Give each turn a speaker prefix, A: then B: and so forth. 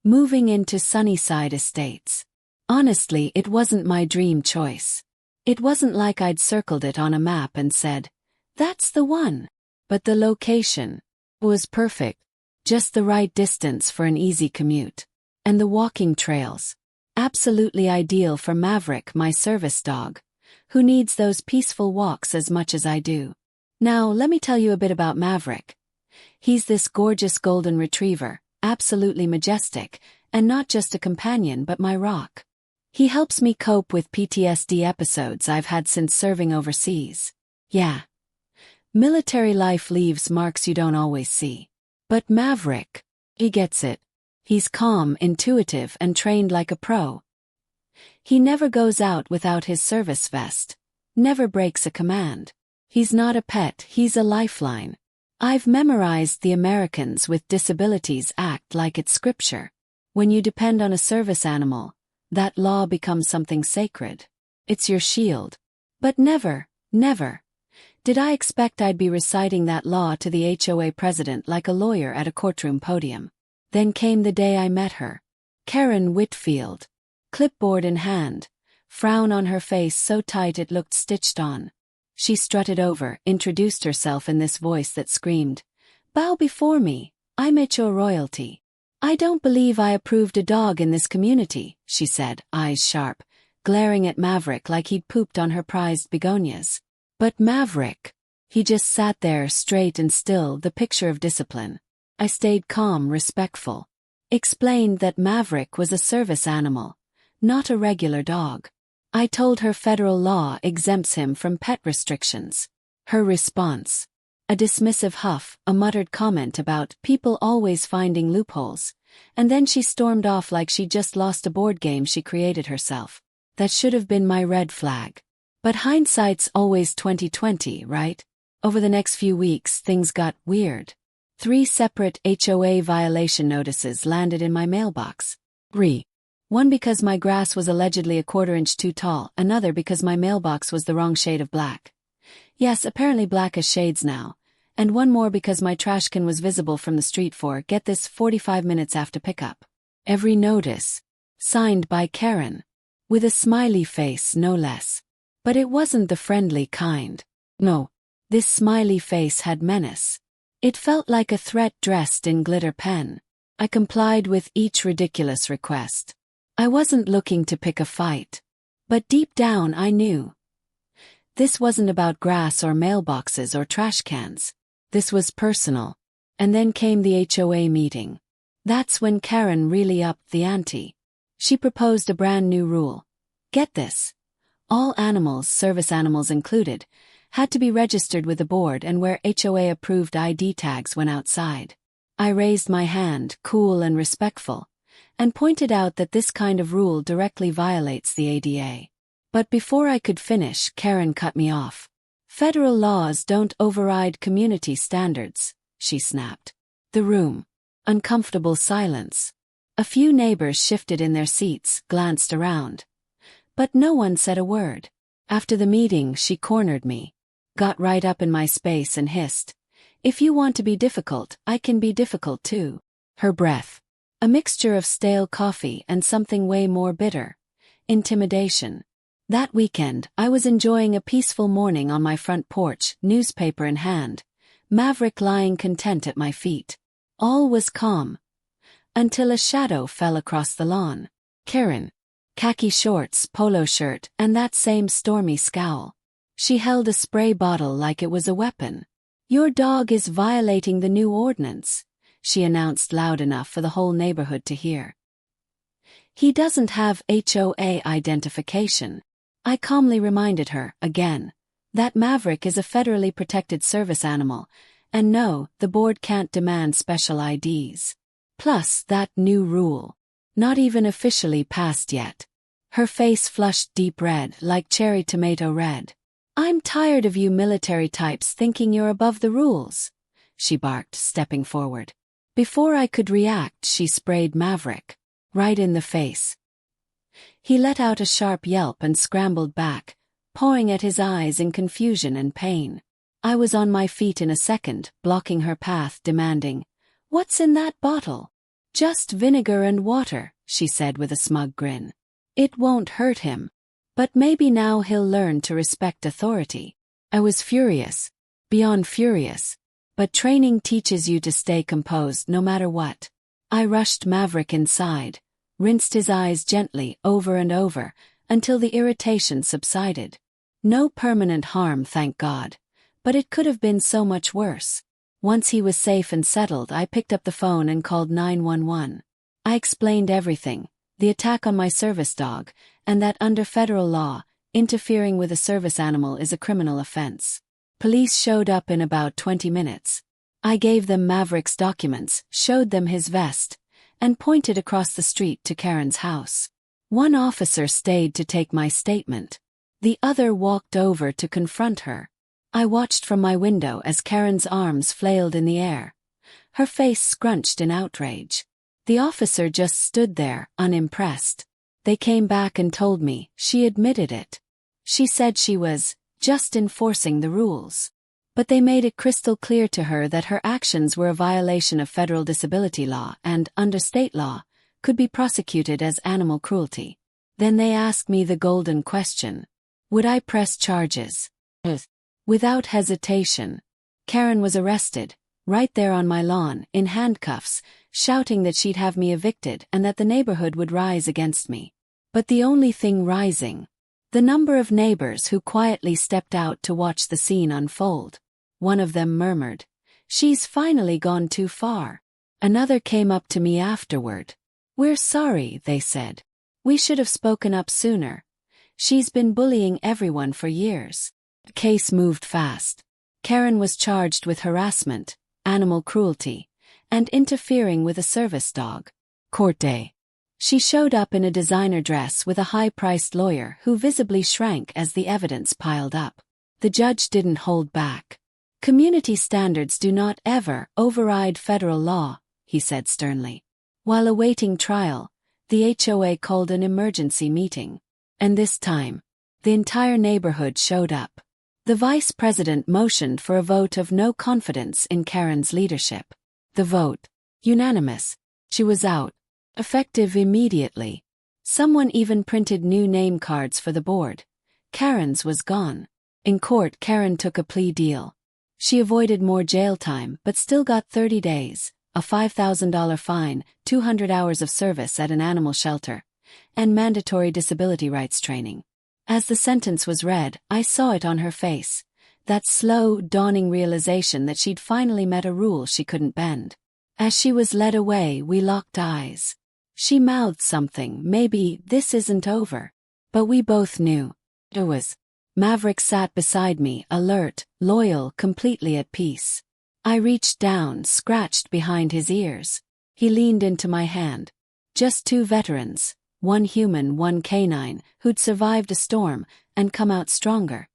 A: Moving into Sunnyside Estates. Honestly, it wasn't my dream choice. It wasn't like I'd circled it on a map and said, "That's the one." But the location was perfect. Just the right distance for an easy commute. And the walking trails. Absolutely ideal for Maverick, my service dog, who needs those peaceful walks as much as I do. Now, let me tell you a bit about Maverick. He's this gorgeous golden retriever, absolutely majestic, and not just a companion but my rock. He helps me cope with PTSD episodes I've had since serving overseas. Yeah. Military life leaves marks you don't always see. But Maverick, he gets it. He's calm, intuitive, and trained like a pro. He never goes out without his service vest. Never breaks a command. He's not a pet, he's a lifeline. I've memorized the Americans with Disabilities Act like it's scripture. When you depend on a service animal, that law becomes something sacred. It's your shield. But never did I expect I'd be reciting that law to the HOA president like a lawyer at a courtroom podium. Then came the day I met her. Karen Whitfield. Clipboard in hand, frown on her face so tight it looked stitched on. She strutted over, introduced herself in this voice that screamed, "Bow before me, I'm HO royalty. I don't believe I approved a dog in this community," she said, eyes sharp, glaring at Maverick like he'd pooped on her prized begonias. But Maverick, he just sat there straight and still, the picture of discipline. I stayed calm, respectful. Explained that Maverick was a service animal, not a regular dog. I told her federal law exempts him from pet restrictions. Her response? A dismissive huff, a muttered comment about people always finding loopholes, and then she stormed off like she'd just lost a board game she created herself. That should have been my red flag. But hindsight's always 20/20, right? Over the next few weeks, things got weird. 3 separate HOA violation notices landed in my mailbox. 3. One because my grass was allegedly a 1/4 inch too tall, another because my mailbox was the wrong shade of black. Yes, apparently black is shades now. And one more because my trash can was visible from the street for, get this, 45 minutes after pickup. Every notice. Signed by Karen. With a smiley face, no less. But it wasn't the friendly kind. No. This smiley face had menace. It felt like a threat dressed in glitter pen. I complied with each ridiculous request. I wasn't looking to pick a fight. But deep down I knew. This wasn't about grass or mailboxes or trash cans. This was personal. And then came the HOA meeting. That's when Karen really upped the ante. She proposed a brand new rule. Get this. All animals, service animals included, had to be registered with the board and wear HOA-approved ID tags when outside. I raised my hand, cool and respectful, and pointed out that this kind of rule directly violates the ADA. But before I could finish, Karen cut me off. "Federal laws don't override community standards," she snapped. The room. Uncomfortable silence. A few neighbors shifted in their seats, glanced around. But no one said a word. After the meeting, she cornered me. Got right up in my space and hissed, "If you want to be difficult, I can be difficult too." Her breath. A mixture of stale coffee and something way more bitter. Intimidation. That weekend, I was enjoying a peaceful morning on my front porch, newspaper in hand, Maverick lying content at my feet. All was calm. Until a shadow fell across the lawn. Karen. Khaki shorts, polo shirt, and that same stormy scowl. She held a spray bottle like it was a weapon. "Your dog is violating the new ordinance," she announced loud enough for the whole neighborhood to hear. "He doesn't have HOA identification." I calmly reminded her, again, that Maverick is a federally protected service animal, and no, the board can't demand special IDs. Plus, that new rule. Not even officially passed yet. Her face flushed deep red, like cherry tomato red. "I'm tired of you military types thinking you're above the rules," she barked, stepping forward. Before I could react, she sprayed Maverick. Right in the face. He let out a sharp yelp and scrambled back, pawing at his eyes in confusion and pain. I was on my feet in a second, blocking her path, demanding, "What's in that bottle?" Just vinegar and water, she said with a smug grin. It won't hurt him. But maybe now he'll learn to respect authority. I was furious. Beyond furious. But training teaches you to stay composed no matter what. I rushed Maverick inside, rinsed his eyes gently over and over, until the irritation subsided. No permanent harm, thank God. But it could have been so much worse. Once he was safe and settled, I picked up the phone and called 911. I explained everything, the attack on my service dog, and that under federal law, interfering with a service animal is a criminal offense. Police showed up in about 20 minutes. I gave them Maverick's documents, showed them his vest, and pointed across the street to Karen's house. One officer stayed to take my statement. The other walked over to confront her. I watched from my window as Karen's arms flailed in the air, her face scrunched in outrage. The officer just stood there, unimpressed. They came back and told me she admitted it. She said she was just enforcing the rules. But they made it crystal clear to her that her actions were a violation of federal disability law and, under state law, could be prosecuted as animal cruelty. Then they asked me the golden question. Would I press charges? Without hesitation. Karen was arrested, right there on my lawn, in handcuffs, shouting that she'd have me evicted and that the neighborhood would rise against me. But the only thing rising, the number of neighbors who quietly stepped out to watch the scene unfold. One of them murmured, "She's finally gone too far." Another came up to me afterward. "We're sorry," they said. "We should have spoken up sooner. She's been bullying everyone for years." The case moved fast. Karen was charged with harassment, animal cruelty, and interfering with a service dog. Court day. She showed up in a designer dress with a high-priced lawyer who visibly shrank as the evidence piled up. The judge didn't hold back. "Community standards do not ever override federal law," he said sternly. While awaiting trial, the HOA called an emergency meeting. And this time, the entire neighborhood showed up. The vice president motioned for a vote of no confidence in Karen's leadership. The vote, unanimous. She was out, effective immediately. Someone even printed new name cards for the board. Karen's was gone. In court, Karen took a plea deal. She avoided more jail time but still got 30 days, a $5,000 fine, 200 hours of service at an animal shelter, and mandatory disability rights training. As the sentence was read, I saw it on her face, that slow, dawning realization that she'd finally met a rule she couldn't bend. As she was led away, we locked eyes. She mouthed something, maybe, "This isn't over." But we both knew. It was. Maverick sat beside me, alert, loyal, completely at peace. I reached down, scratched behind his ears. He leaned into my hand. Just two veterans, one human, one canine, who'd survived a storm and come out stronger.